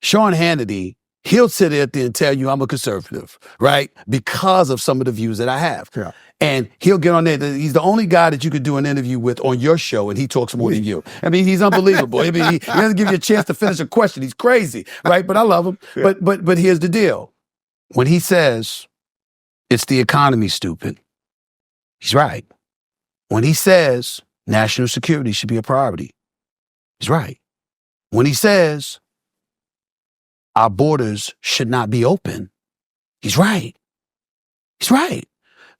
Sean Hannity, he'll sit there and tell you I'm a conservative, right? Because of some of the views that I have. Yeah. And he'll get on there. He's the only guy that you could do an interview with on your show, and he talks more than you. I mean, he's unbelievable. I mean, he doesn't give you a chance to finish a question. He's crazy, right? But I love him. Yeah. But here's the deal. When he says it's the economy, stupid, he's right. When he says national security should be a priority, he's right. When he says our borders should not be open, he's right. He's right.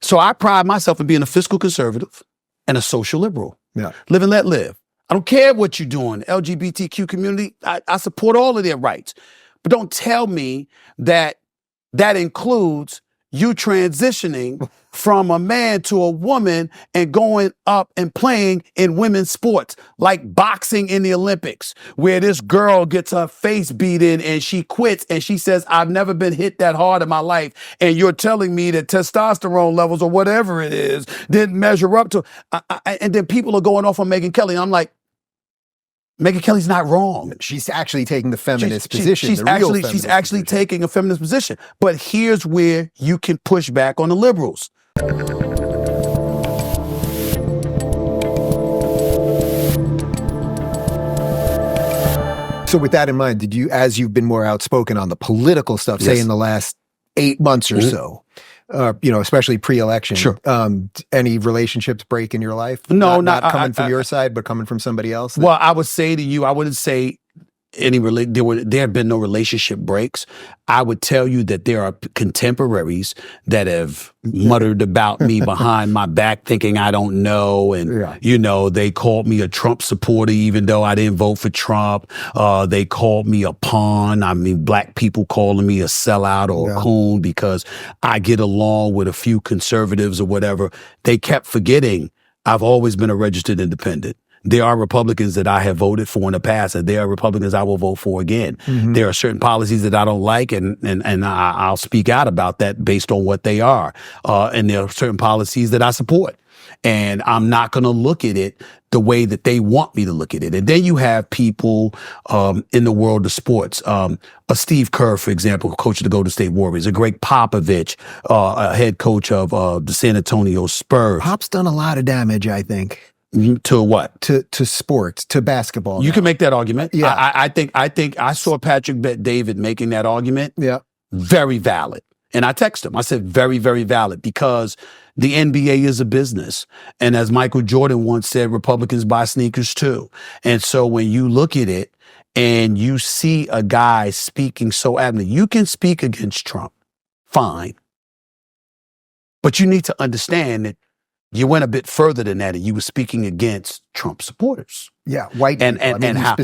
So I pride myself in being a fiscal conservative and a social liberal. Yeah. Live and let live. I don't care what you're doing. LGBTQ community, I support all of their rights. But don't tell me that includes you transitioning from a man to a woman and going up and playing in women's sports, like boxing in the Olympics, where this girl gets her face beat in and she quits and she says, I've never been hit that hard in my life. And you're telling me that testosterone levels or whatever it is didn't measure up to, and then people are going off on Megyn Kelly. And I'm like, Megyn Kelly's not wrong. She's actually taking the feminist position. She's actually taking a feminist position. But here's where you can push back on the liberals. So with that in mind, did you, as you've been more outspoken on the political stuff, say in the last 8 months or so, especially pre-election, sure. Any relationships break in your life? No, not coming from your side, but coming from somebody else? Well, I would say to you, I wouldn't say there have been no relationship breaks. I would tell you that there are contemporaries that have muttered about me behind my back thinking I don't know. And, they called me a Trump supporter, even though I didn't vote for Trump. They called me a pawn. I mean, black people calling me a sellout or a coon because I get along with a few conservatives or whatever. They kept forgetting I've always been a registered independent. There are Republicans that I have voted for in the past, and there are Republicans I will vote for again. Mm-hmm. There are certain policies that I don't like, and I'll speak out about that based on what they are. And there are certain policies that I support. And I'm not going to look at it the way that they want me to look at it. And then you have people in the world of sports. A Steve Kerr, for example, coach of the Golden State Warriors. A Gregg Popovich, a head coach of the San Antonio Spurs. Pop's done a lot of damage, I think. To what? To sports, to basketball. You can make that argument. Yeah. I think I saw Patrick Bet-David making that argument. Yeah. Very valid. And I texted him. I said, very, very valid, because the NBA is a business. And as Michael Jordan once said, Republicans buy sneakers too. And so when you look at it and you see a guy speaking so adamantly, you can speak against Trump. Fine. But you need to understand that you went a bit further than that, and you were speaking against Trump supporters. Yeah, white people. How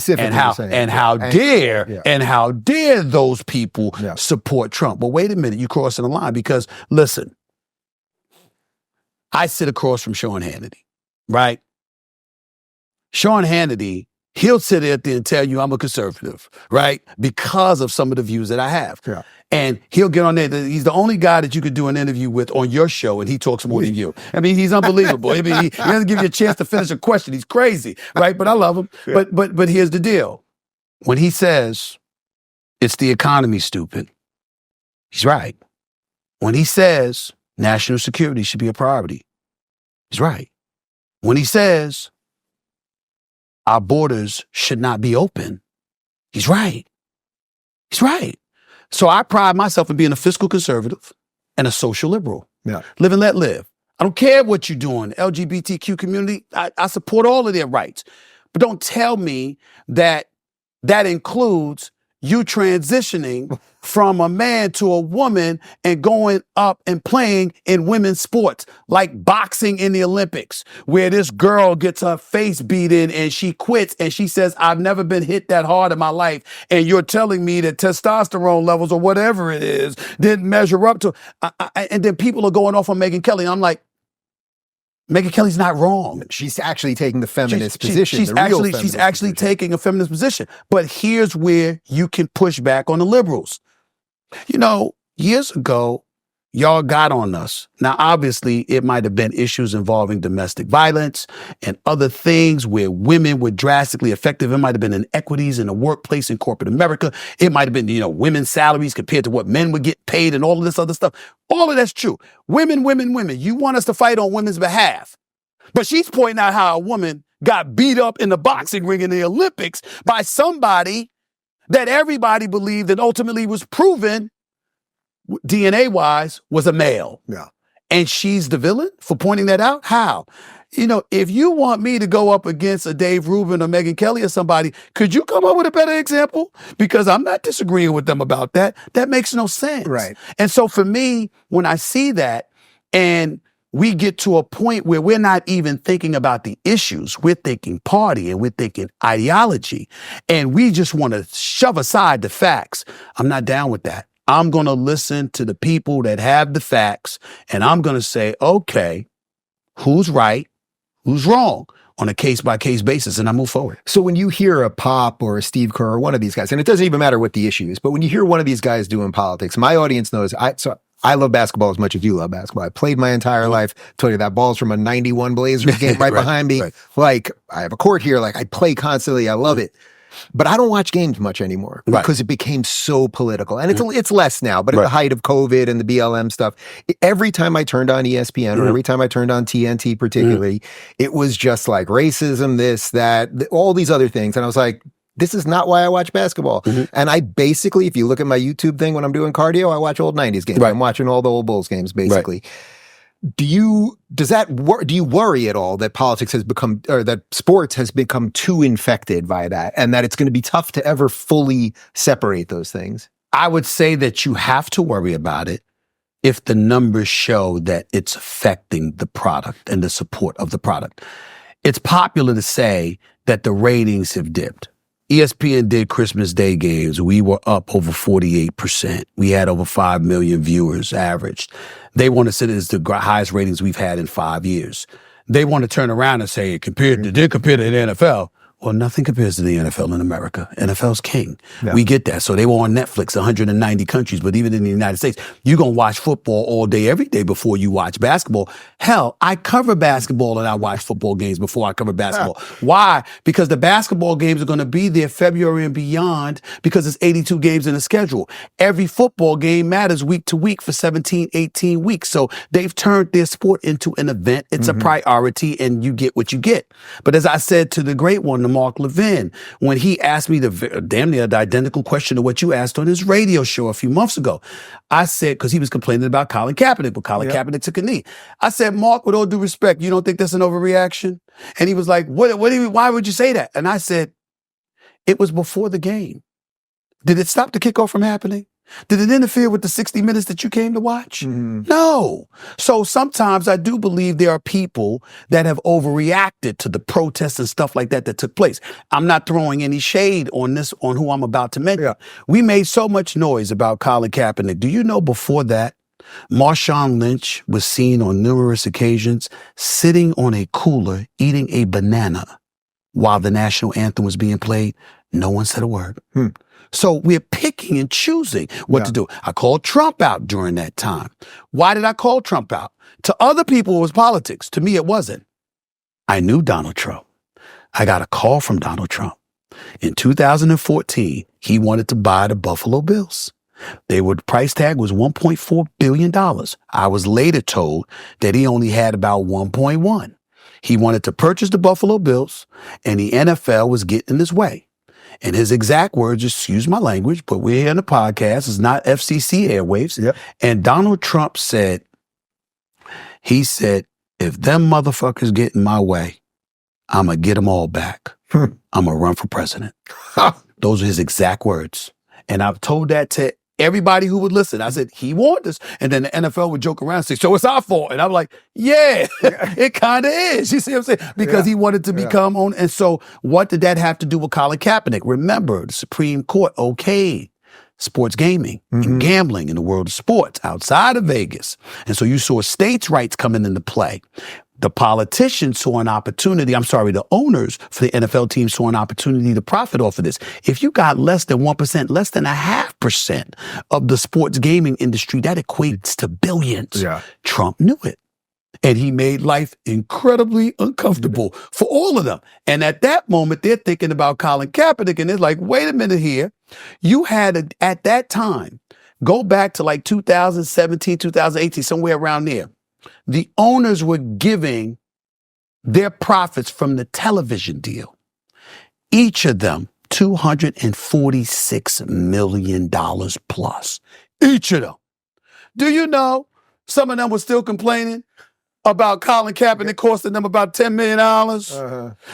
dare those people support Trump? Well, wait a minute, you're crossing the line, because listen, I sit across from Sean Hannity, right? Sean Hannity, he'll sit there and tell you I'm a conservative, right? Because of some of the views that I have. Yeah. And he'll get on there. He's the only guy that you could do an interview with on your show, and he talks more than you. I mean, he's unbelievable. I mean, he doesn't give you a chance to finish a question. He's crazy, right? But I love him. Yeah. But here's the deal. When he says it's the economy, stupid, he's right. When he says national security should be a priority, he's right. When he says our borders should not be open, he's right. He's right. So I pride myself in being a fiscal conservative and a social liberal. Yeah. Live and let live. I don't care what you're doing. LGBTQ community, I support all of their rights. But don't tell me that includes you transitioning from a man to a woman and going up and playing in women's sports, like boxing in the Olympics, where this girl gets her face beat in and she quits and she says, I've never been hit that hard in my life. And you're telling me that testosterone levels or whatever it is didn't measure up to, and then people are going off on Megyn Kelly. I'm like, Megyn Kelly's not wrong. She's actually taking the feminist position. She's actually taking a feminist position. But here's where you can push back on the liberals. Years ago, y'all got on us. Now, obviously, it might have been issues involving domestic violence and other things where women were drastically affected. It might have been inequities in the workplace in corporate America. It might have been, women's salaries compared to what men would get paid and all of this other stuff. All of that's true. Women. You want us to fight on women's behalf. But she's pointing out how a woman got beat up in the boxing ring in the Olympics by somebody that everybody believed and ultimately was proven DNA-wise was a male. Yeah. And she's the villain for pointing that out? How? If you want me to go up against a Dave Rubin or Megyn Kelly or somebody, could you come up with a better example? Because I'm not disagreeing with them about that. That makes no sense. Right. And so for me, when I see that and we get to a point where we're not even thinking about the issues, we're thinking party and we're thinking ideology, and we just want to shove aside the facts, I'm not down with that. I'm going to listen to the people that have the facts, and I'm going to say, okay, who's right, who's wrong on a case-by-case basis, and I move forward. So when you hear a Pop or a Steve Kerr or one of these guys, and it doesn't even matter what the issue is, but when you hear one of these guys doing politics, my audience knows, I love basketball as much as you love basketball. I played my entire life. Told you that ball's from a 91 Blazers game right behind me. Right. Like, I have a court here. Like, I play constantly. I love it. But I don't watch games much anymore because it became so political. And it's less now, but at the height of COVID and the BLM stuff, every time I turned on ESPN or every time I turned on TNT particularly, it was just like racism, this, that, all these other things. And I was like, this is not why I watch basketball. And I basically, if you look at my YouTube thing when I'm doing cardio, I watch old 90s games. I'm watching all the old Bulls games, basically. Do you worry at all that politics has become, or that sports has become too infected by that, and that it's going to be tough to ever fully separate those things? I would say that you have to worry about it if the numbers show that it's affecting the product and the support of the product. It's popular to say that the ratings have dipped. ESPN did Christmas Day games. We were up over 48%. We had over 5 million viewers averaged. They want to say it's the highest ratings we've had in 5 years. They want to turn around and say, compared to the NFL. Well, nothing compares to the NFL in America. NFL's king. Yeah. We get that. So they were on Netflix, 190 countries, but even in the United States, you're going to watch football all day, every day before you watch basketball. Hell, I cover basketball and I watch football games before I cover basketball. Why? Because the basketball games are going to be there February and beyond because it's 82 games in the schedule. Every football game matters week to week for 17, 18 weeks. So they've turned their sport into an event. It's a priority and you get what you get. But as I said to the great one, Mark Levin, when he asked me the damn near the identical question to what you asked on his radio show a few months ago. I said, because he was complaining about Colin Kaepernick, but Colin Kaepernick took a knee. I said, Mark, with all due respect, you don't think that's an overreaction? And he was like, why would you say that? And I said, it was before the game. Did it stop the kickoff from happening? Did it interfere with the 60 minutes that you came to watch? No. So sometimes I do believe there are people that have overreacted to the protests and stuff like that took place. I'm not throwing any shade on who I'm about to mention. We made so much noise about Colin Kaepernick. Do you know before that, Marshawn Lynch was seen on numerous occasions sitting on a cooler eating a banana while the national anthem was being played? No one said a word. So we're picking and choosing what to do. I called Trump out during that time. Why did I call Trump out? To other people, it was politics. To me, it wasn't. I knew Donald Trump. I got a call from Donald Trump. In 2014, he wanted to buy the Buffalo Bills. The price tag was $1.4 billion. I was later told that he only had about 1.1. He wanted to purchase the Buffalo Bills, and the NFL was getting in his way. And his exact words, excuse my language, but we're here in the podcast. It's not FCC airwaves. And Donald Trump said, if them motherfuckers get in my way, I'm going to get them all back. I'm going to run for president. Those are his exact words. And I've told that to everybody who would listen. I said, he warned us. And then the NFL would joke around and say, so it's our fault. And I'm like, it kind of is. You see what I'm saying? Because he wanted to become on. And so what did that have to do with Colin Kaepernick? Remember, the Supreme Court okayed sports gaming and gambling in the world of sports outside of Vegas. And so you saw states' rights coming into play. The politicians saw an opportunity. The owners for the NFL team saw an opportunity to profit off of this. If you got less than 1%, less than 0.5% of the sports gaming industry, that equates to billions. Yeah. Trump knew it. And he made life incredibly uncomfortable for all of them. And at that moment, they're thinking about Colin Kaepernick, and they're like, wait a minute here. You had, at that time, go back to like 2017, 2018, somewhere around there. The owners were giving their profits from the television deal, each of them $246 million plus. Each of them. Do you know some of them were still complaining about Colin Kaepernick costing them about $10 million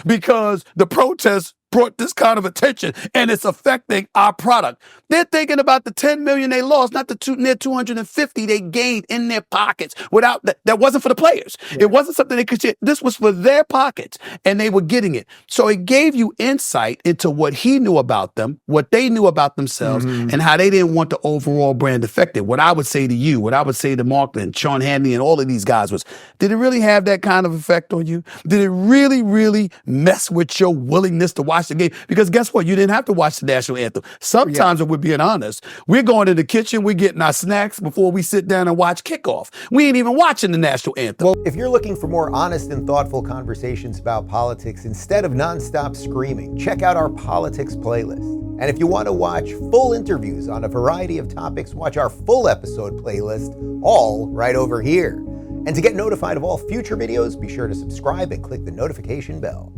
because the protests brought this kind of attention and it's affecting our product. They're thinking about the 10 million they lost, not the near 250 they gained in their pockets without that wasn't for the players. Yeah. It wasn't something they could share. This was for their pockets and they were getting it. So it gave you insight into what he knew about them, what they knew about themselves, and how they didn't want the overall brand affected. What I would say to you, what I would say to Mark and Sean Hannity and all of these guys was, did it really have that kind of effect on you? Did it really, really mess with your willingness to watch the game? Because guess what? You didn't have to watch the national anthem. Sometimes, if we're being honest, we're going to the kitchen, we're getting our snacks before we sit down and watch kickoff. We ain't even watching the national anthem. Well, if you're looking for more honest and thoughtful conversations about politics instead of nonstop screaming, check out our politics playlist. And if you want to watch full interviews on a variety of topics, watch our full episode playlist, all right over here. And to get notified of all future videos, be sure to subscribe and click the notification bell.